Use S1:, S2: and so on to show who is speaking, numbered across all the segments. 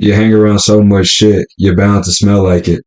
S1: You hang around so much shit, you're bound to smell like it.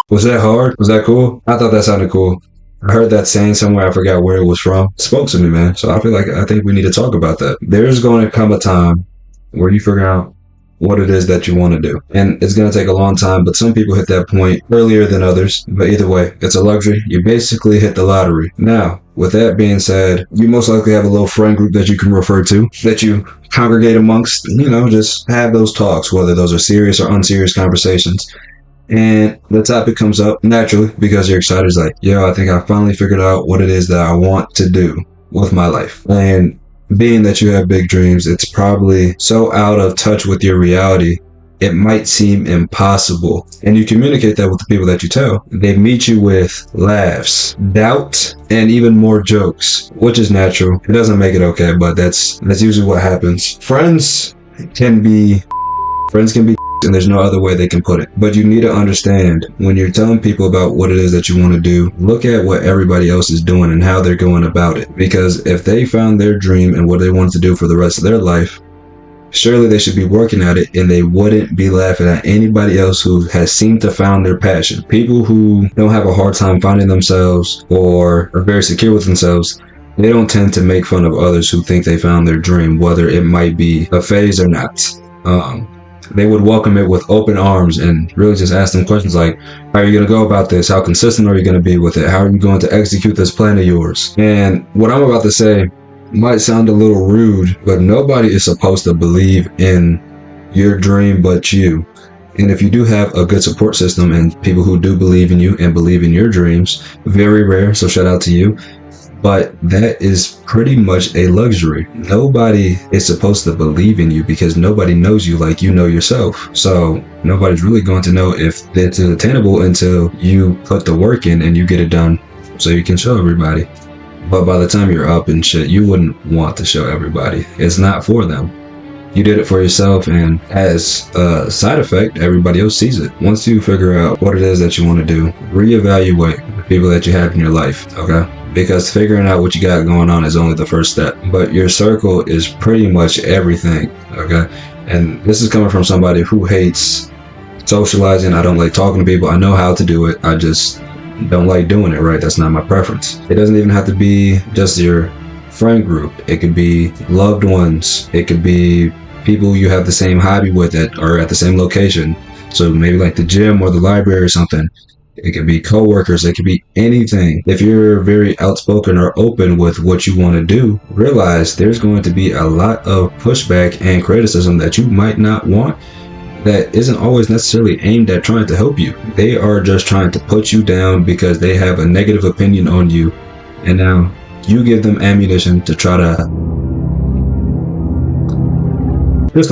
S1: Was that hard? Was that cool? I thought that sounded cool. I heard that saying somewhere. I forgot where it was from. It spoke to me, man. So I think we need to talk about that. There's going to come a time where you figure out what it is that you want to do. And it's going to take a long time, but some people hit that point earlier than others. But either way, it's a luxury. You basically hit the lottery. Now, with that being said, you most likely have a little friend group that you can refer to, that you congregate amongst, just have those talks, whether those are serious or unserious conversations. And the topic comes up naturally because you're excited. It's like, yo, I think I finally figured out what it is that I want to do with my life. And being that you have big dreams, it's probably so out of touch with your reality, it might seem impossible. And you communicate that with the people that you tell. They meet you with laughs, doubt, and even more jokes, which is natural. It doesn't make it okay, but that's usually what happens. Friends can be and there's no other way they can put it. But you need to understand, when you're telling people about what it is that you want to do, look at what everybody else is doing and how they're going about it. Because if they found their dream and what they wanted to do for the rest of their life, surely they should be working at it, and they wouldn't be laughing at anybody else who has seemed to found their passion. People who don't have a hard time finding themselves or are very secure with themselves, they don't tend to make fun of others who think they found their dream, whether it might be a phase or not. They would welcome it with open arms and really just ask them questions like, how are you going to go about this? How consistent are you going to be with it? How are you going to execute this plan of yours? And what I'm about to say might sound a little rude, but nobody is supposed to believe in your dream but you. And if you do have a good support system and people who do believe in you and believe in your dreams, very rare, so shout out to you. But that is pretty much a luxury. Nobody is supposed to believe in you because nobody knows you like you know yourself. So nobody's really going to know if it's attainable until you put the work in and you get it done so you can show everybody. But by the time you're up and shit, you wouldn't want to show everybody. It's not for them. You did it for yourself, and as a side effect, everybody else sees it. Once you figure out what it is that you want to do, reevaluate the people that you have in your life, okay? Because figuring out what you got going on is only the first step. But your circle is pretty much everything, okay? And this is coming from somebody who hates socializing. I don't like talking to people. I know how to do it. I just don't like doing it, right? That's not my preference. It doesn't even have to be just your friend group. It could be loved ones. It could be people you have the same hobby with or at the same location. So maybe like the gym or the library or something. It could be coworkers. It could be anything. If you're very outspoken or open with what you want to do, realize there's going to be a lot of pushback and criticism that you might not want, that isn't always necessarily aimed at trying to help you. They are just trying to put you down because they have a negative opinion on you. And now you give them ammunition to try to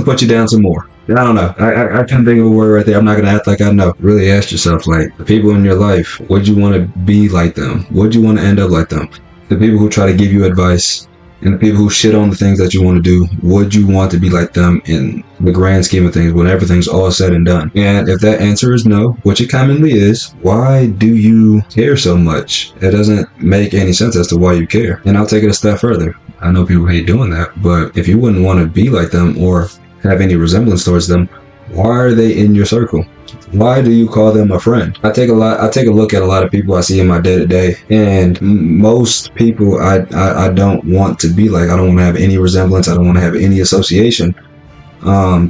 S1: put you down some more. I don't know. I can't think of a word right there. I'm not going to act like I know. Really ask yourself, like, the people in your life, would you want to be like them? Would you want to end up like them? The people who try to give you advice and the people who shit on the things that you want to do, would you want to be like them in the grand scheme of things when everything's all said and done? And if that answer is no, which it commonly is, why do you care so much? It doesn't make any sense as to why you care. And I'll take it a step further. I know people hate doing that, but if you wouldn't want to be like them or have any resemblance towards them, why are they in your circle? Why do you call them a friend? I take a look at a lot of people I see in my day-to-day, and most people I don't want to be like. I don't want to have any resemblance. I don't want to have any association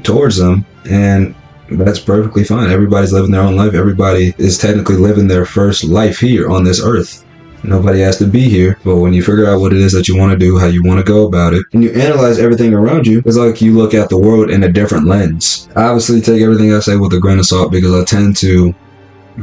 S1: towards them, and that's perfectly fine. Everybody's living their own life. Everybody is technically living their first life here on this earth. Nobody has to be here, but when you figure out what it is that you want to do, how you want to go about it, and you analyze everything around you, it's like you look at the world in a different lens. I obviously take everything I say with a grain of salt because I tend to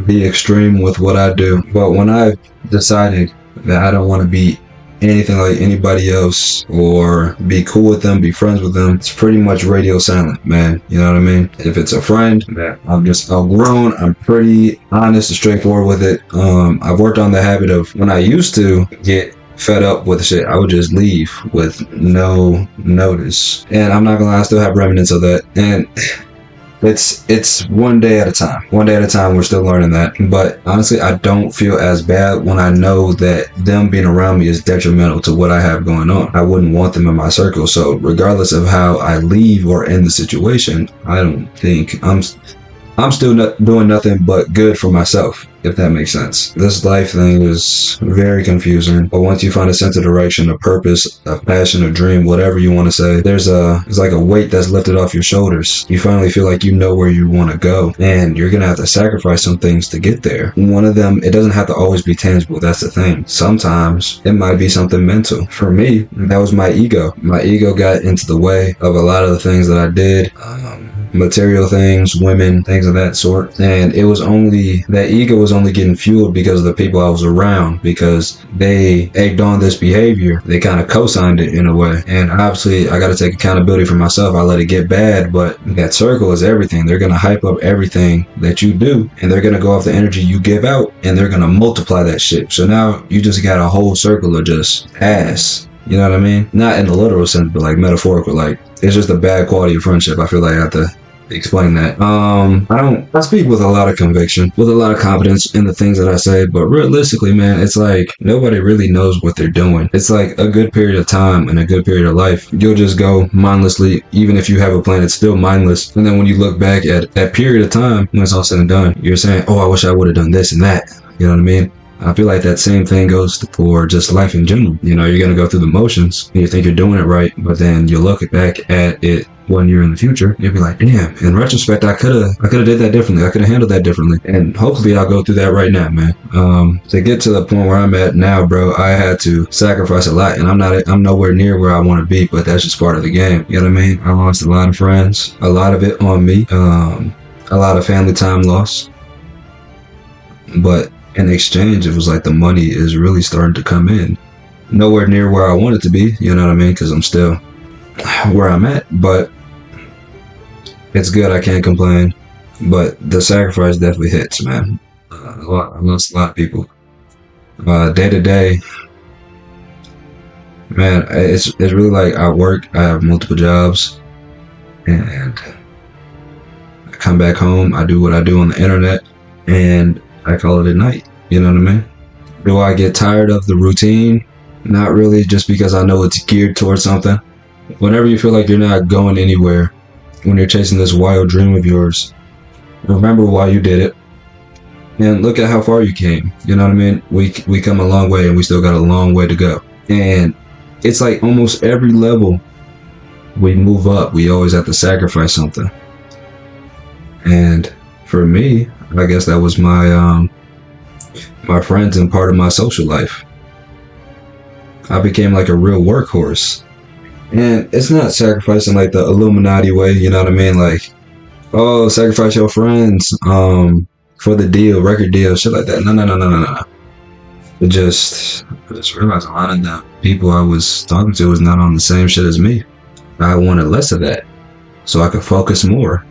S1: be extreme with what I do. But when I've decided that I don't want to be anything like anybody else or be cool with them, be friends with them, it's pretty much radio silent, man. You know what I mean? If it's a friend, I'm just outgrown. I'm pretty honest and straightforward with it. I've worked on the habit of, when I used to get fed up with shit, I would just leave with no notice. And I'm not gonna lie, I still have remnants of that. And It's one day at a time. One day at a time. We're still learning that. But honestly, I don't feel as bad when I know that them being around me is detrimental to what I have going on. I wouldn't want them in my circle. So regardless of how I leave or end the situation, I don't think I'm still not doing nothing but good for myself, if that makes sense. This life thing is very confusing, but once you find a sense of direction, a purpose, a passion, a dream, whatever you want to say, it's like a weight that's lifted off your shoulders. You finally feel like you know where you want to go, and you're gonna have to sacrifice some things to get there. One of them, it doesn't have to always be tangible. That's the thing. Sometimes it might be something mental. For me, that was my ego. My ego got into the way of a lot of the things that I did. Material things, women, things of that sort. And that ego was only getting fueled because of the people I was around, because they egged on this behavior. They kind of co-signed it in a way. And obviously I got to take accountability for myself. I let it get bad, but that circle is everything. They're going to hype up everything that you do, and they're going to go off the energy you give out, and they're going to multiply that shit. So now you just got a whole circle of just ass. You know what I mean? Not in the literal sense, but like metaphorical. Like, it's just a bad quality of friendship. I feel like I have to explain that. I speak with a lot of conviction, with a lot of confidence in the things that I say, but realistically, man, it's like nobody really knows what they're doing. It's like a good period of time and a good period of life. You'll just go mindlessly. Even if you have a plan, it's still mindless. And then when you look back at that period of time, when it's all said and done, you're saying, oh, I wish I would have done this and that. You know what I mean? I feel like that same thing goes for just life in general. You know, you're going to go through the motions and you think you're doing it right, but then you look back at it 1 year in the future, you'll be like, damn, in retrospect, I could have did that differently. I could have handled that differently. And hopefully I'll go through that right now, man. To get to the point where I'm at now, bro, I had to sacrifice a lot, and I'm nowhere near where I want to be, but that's just part of the game. You know what I mean? I lost a lot of friends, a lot of it on me, a lot of family time lost, but in exchange, it was like the money is really starting to come in. Nowhere near where I want it to be, you know what I mean? Because I'm still where I'm at, but it's good. I can't complain. But the sacrifice definitely hits, man. I lost a lot of people. Day to day, man, it's really like I work. I have multiple jobs, and I come back home. I do what I do on the internet, and I call it a night. You know what I mean? Do I get tired of the routine? Not really, just because I know it's geared towards something. Whenever you feel like you're not going anywhere, when you're chasing this wild dream of yours, remember why you did it, and look at how far you came. You know what I mean? We come a long way, and we still got a long way to go. And it's like almost every level we move up, we always have to sacrifice something. And for me, I guess that was my friends and part of my social life. I became like a real workhorse. And it's not sacrificing like the Illuminati way, you know what I mean? Like, oh, sacrifice your friends for the deal, record deal, shit like that. No. I just realized a lot of the people I was talking to was not on the same shit as me. I wanted less of that so I could focus more.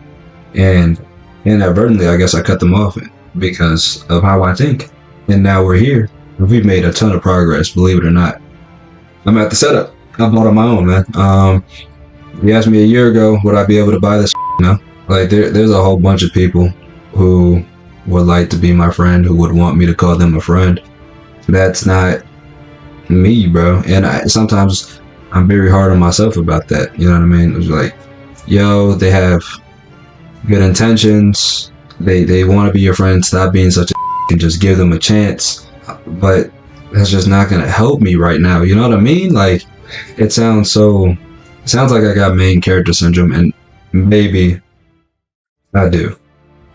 S1: And inadvertently, I guess I cut them off because of how I think. And now we're here. We've made a ton of progress, believe it or not. I'm at the setup. I bought on my own, man. You asked me a year ago, would I be able to buy this? No. Like, there's a whole bunch of people who would like to be my friend, who would want me to call them a friend. That's not me, bro. And sometimes I'm very hard on myself about that. You know what I mean? It was like, yo, they have good intentions. They want to be your friend. Stop being such a and just give them a chance. But that's just not going to help me right now. You know what I mean? Like, it sounds like I got main character syndrome, and maybe I do.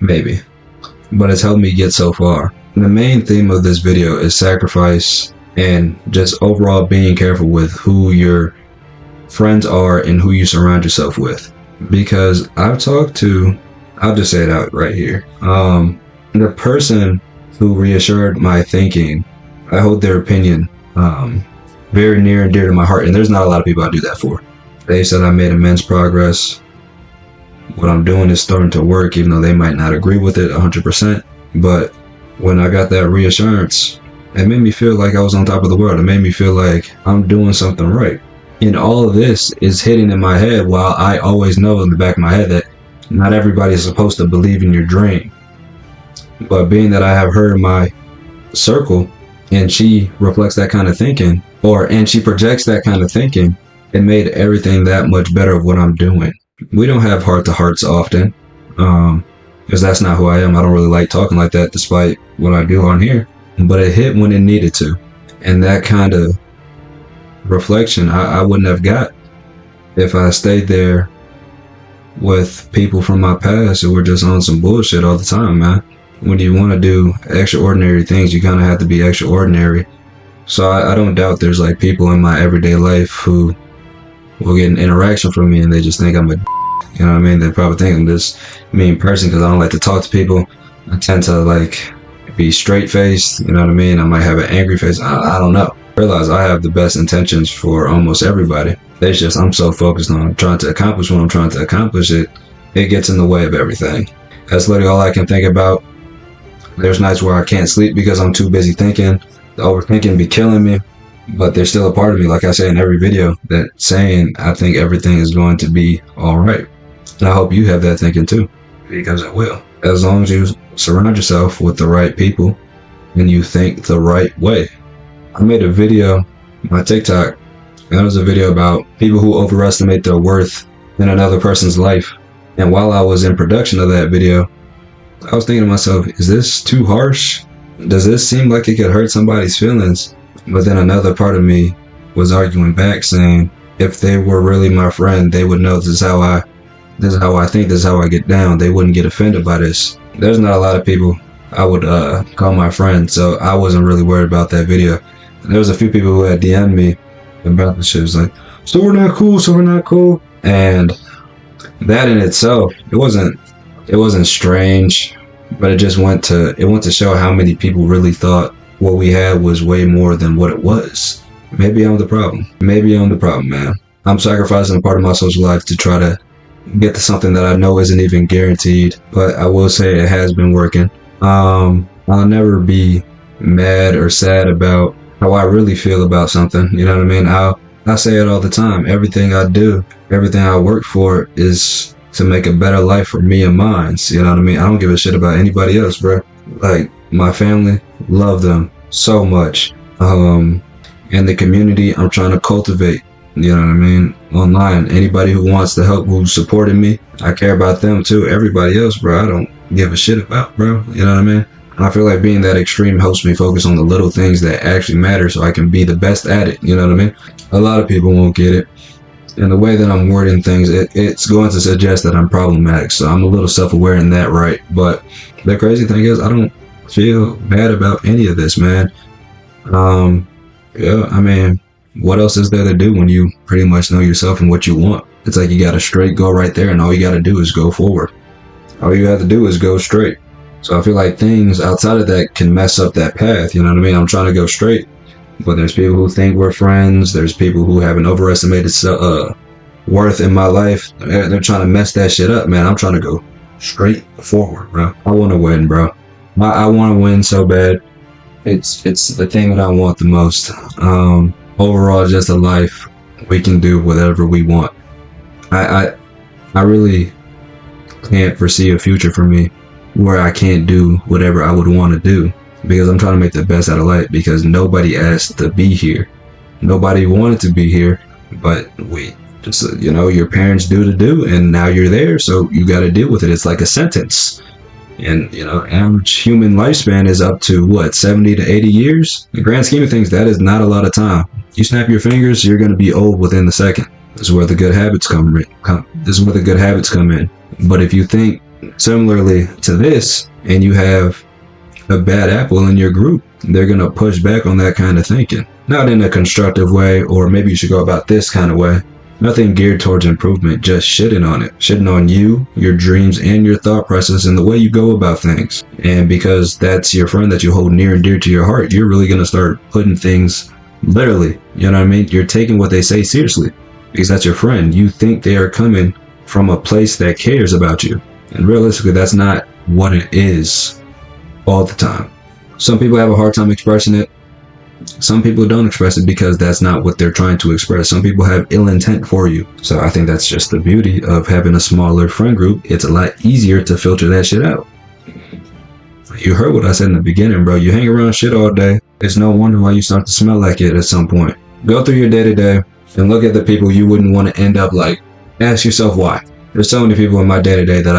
S1: Maybe. But it's helped me get so far. The main theme of this video is sacrifice and just overall being careful with who your friends are and who you surround yourself with. Because I'll just say it out right here. The person who reassured my thinking, I hold their opinion very near and dear to my heart, and there's not a lot of people I do that for. They said I made immense progress. What I'm doing is starting to work, even though they might not agree with it 100%. But when I got that reassurance, it made me feel like I was on top of the world. It made me feel like I'm doing something right. And all of this is hitting in my head, while I always know in the back of my head that Not everybody is supposed to believe in your dream. But being that I have her in my circle and she reflects that kind of thinking, and she projects that kind of thinking, it made everything that much better of what I'm doing. We don't have heart to hearts often, because that's not who I am. I don't really like talking like that despite what I do on here, but it hit when it needed to. And that kind of reflection I wouldn't have got if I stayed there with people from my past who were just on some bullshit all the time, man. When you want to do extraordinary things, you kind of have to be extraordinary. So I don't doubt there's like people in my everyday life who will get an interaction from me and they just think I'm a you know what I mean? They probably think I'm this mean person because I don't like to talk to people. I tend to like be straight faced, you know what I mean? I might have an angry face. I don't know. I realize I have the best intentions for almost everybody. It's just I'm so focused on trying to accomplish what I'm trying to accomplish. It gets in the way of everything. That's literally all I can think about. There's nights where I can't sleep because I'm too busy thinking. The overthinking be killing me. But there's still a part of me, like I say in every video, that saying I think everything is going to be alright. And I hope you have that thinking too, because it will. As long as you surround yourself with the right people and you think the right way. I made a video on my TikTok, and it was a video about people who overestimate their worth in another person's life. And while I was in production of that video, I was thinking to myself, is this too harsh? Does this seem like it could hurt somebody's feelings? But then another part of me was arguing back saying, if they were really my friend, they would know this is how I think, this is how I get down. They wouldn't get offended by this. There's not a lot of people I would call my friend, so I wasn't really worried about that video. There was a few people who had DM'd me about the shit. It was like, so we're not cool. And that in itself, it wasn't strange, but it just went to show how many people really thought what we had was way more than what it was. Maybe I'm the problem. Man. I'm sacrificing a part of my social life to try to get to something that I know isn't even guaranteed, but I will say it has been working. I'll never be mad or sad about how I really feel about something. You know what I mean? I say it all the time. Everything I do, everything I work for is to make a better life for me and mine. You know what I mean? I don't give a shit about anybody else, bro. Like, my family, love them so much. And the community I'm trying to cultivate, you know what I mean, online. Anybody who wants to help, who's supporting me, I care about them too. Everybody else, bro, I don't give a shit about, bro. You know what I mean? And I feel like being that extreme helps me focus on the little things that actually matter so I can be the best at it. You know what I mean? A lot of people won't get it. And the way that I'm wording things, it's going to suggest that I'm problematic. So I'm a little self-aware in that, right? But the crazy thing is, I don't feel bad about any of this, man. Yeah, I mean, what else is there to do when you pretty much know yourself and what you want? It's like you got a straight go right there, and all you got to do is go forward. All you have to do is go straight. So I feel like things outside of that can mess up that path, you know what I mean? I'm trying to go straight, but there's people who think we're friends. There's people who have an overestimated worth in my life. They're trying to mess that shit up, man. I'm trying to go straight forward, bro. I want to win, bro. I want to win so bad. It's the thing that I want the most. Overall, just a life we can do whatever we want. I really can't foresee a future for me where I can't do whatever I would want to do, because I'm trying to make the best out of life, because nobody asked to be here. Nobody wanted to be here, but we just, your parents do, and now you're there, so you got to deal with it. It's like a sentence. And, average human lifespan is up to, 70 to 80 years? In the grand scheme of things, that is not a lot of time. You snap your fingers, you're going to be old within the second. This is where the good habits come in. But if you think similarly to this, and you have a bad apple in your group, they're going to push back on that kind of thinking. Not in a constructive way, or maybe you should go about this kind of way. Nothing geared towards improvement, just shitting on it. Shitting on you, your dreams, and your thought process, and the way you go about things. And because that's your friend that you hold near and dear to your heart, you're really going to start putting things literally. You know what I mean? You're taking what they say seriously, because that's your friend. You think they are coming from a place that cares about you. And realistically, that's not what it is all the time. Some people have a hard time expressing it. Some people don't express it because that's not what they're trying to express. Some people have ill intent for you. So I think that's just the beauty of having a smaller friend group. It's a lot easier to filter that shit out. You heard what I said in the beginning, bro. You hang around shit all day. It's no wonder why you start to smell like it at some point. Go through your day to day and look at the people you wouldn't want to end up like. Ask yourself why. There's so many people in my day to day that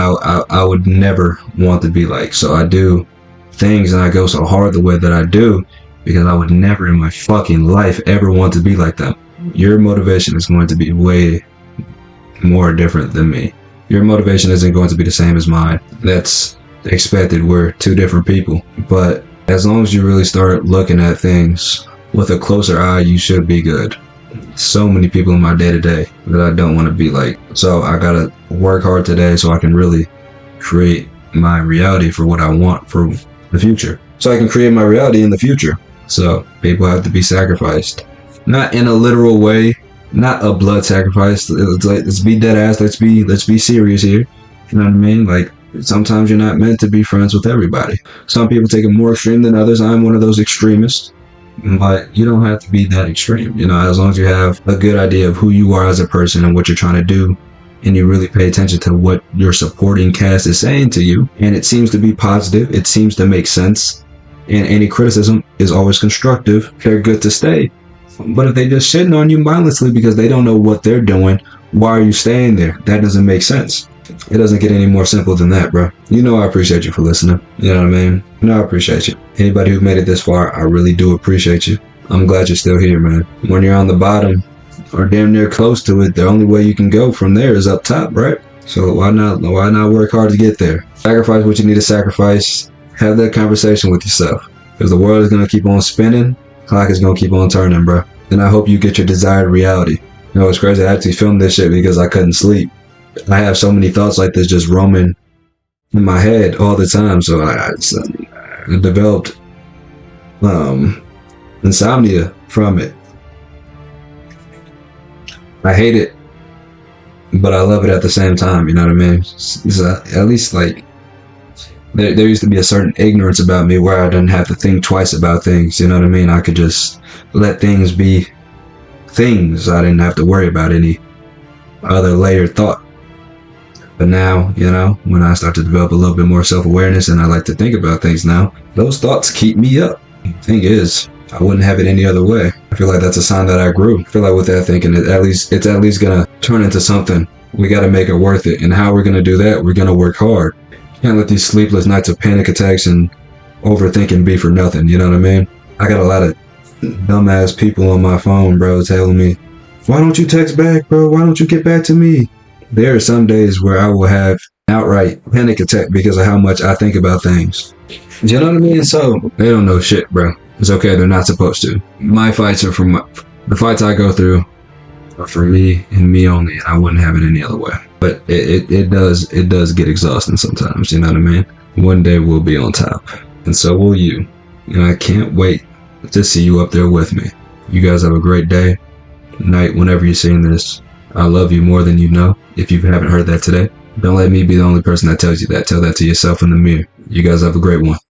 S1: I would never want to be like. So I do things and I go so hard the way that I do because I would never in my fucking life ever want to be like them. Your motivation is going to be way more different than me. Your motivation isn't going to be the same as mine. That's expected. We're two different people. But as long as you really start looking at things with a closer eye, you should be good. So many people in my day to day that I don't want to be like. So I gotta work hard today so I can really create my reality for what I want for the future. So I can create my reality in the future. So people have to be sacrificed. Not in a literal way, not a blood sacrifice. It's like, let's be dead ass, let's be serious here. You know what I mean? Like, sometimes you're not meant to be friends with everybody. Some people take it more extreme than others. I'm one of those extremists. But you don't have to be that extreme. You know, as long as you have a good idea of who you are as a person and what you're trying to do, and you really pay attention to what your supporting cast is saying to you, and it seems to be positive, it seems to make sense, and any criticism is always constructive, they're good to stay. But if they just shitting on you mindlessly because they don't know what they're doing, why are you staying there? That doesn't make sense. It doesn't get any more simple than that, bro. You know I appreciate you for listening. You know what I mean? You know I appreciate you. Anybody who made it this far, I really do appreciate you. I'm glad you're still here, man. When you're on the bottom, or damn near close to it, the only way you can go from there is up top, right? So why not work hard to get there? Sacrifice what you need to sacrifice. Have that conversation with yourself. Because the world is going to keep on spinning. Clock is going to keep on turning, bro. And I hope you get your desired reality. You know, it's crazy. I actually filmed this shit because I couldn't sleep. I have so many thoughts like this just roaming in my head all the time. So I developed insomnia from it. I hate it, but I love it at the same time. You know what I mean? At least like there used to be a certain ignorance about me where I didn't have to think twice about things. You know what I mean? I could just let things be things. I didn't have to worry about any other layered thought. But now, you know, when I start to develop a little bit more self-awareness and I like to think about things now, those thoughts keep me up. The thing is, I wouldn't have it any other way. I feel like that's a sign that I grew. I feel like with that thinking, it's at least gonna turn into something. We gotta make it worth it. And how we're gonna do that, we're gonna work hard. Can't let these sleepless nights of panic attacks and overthinking be for nothing, you know what I mean? I got a lot of dumbass people on my phone, bro, telling me, why don't you text back, bro? Why don't you get back to me? There are some days where I will have outright panic attack because of how much I think about things. You know what I mean? So they don't know shit, bro. It's okay. They're not supposed to. My fights are the fights I go through are for me and me only, and I wouldn't have it any other way. But it does get exhausting sometimes. You know what I mean? One day we'll be on top, and so will you. And I can't wait to see you up there with me. You guys have a great day, night, whenever you're seeing this. I love you more than you know. If you haven't heard that today, don't let me be the only person that tells you that. Tell that to yourself in the mirror. You guys have a great one.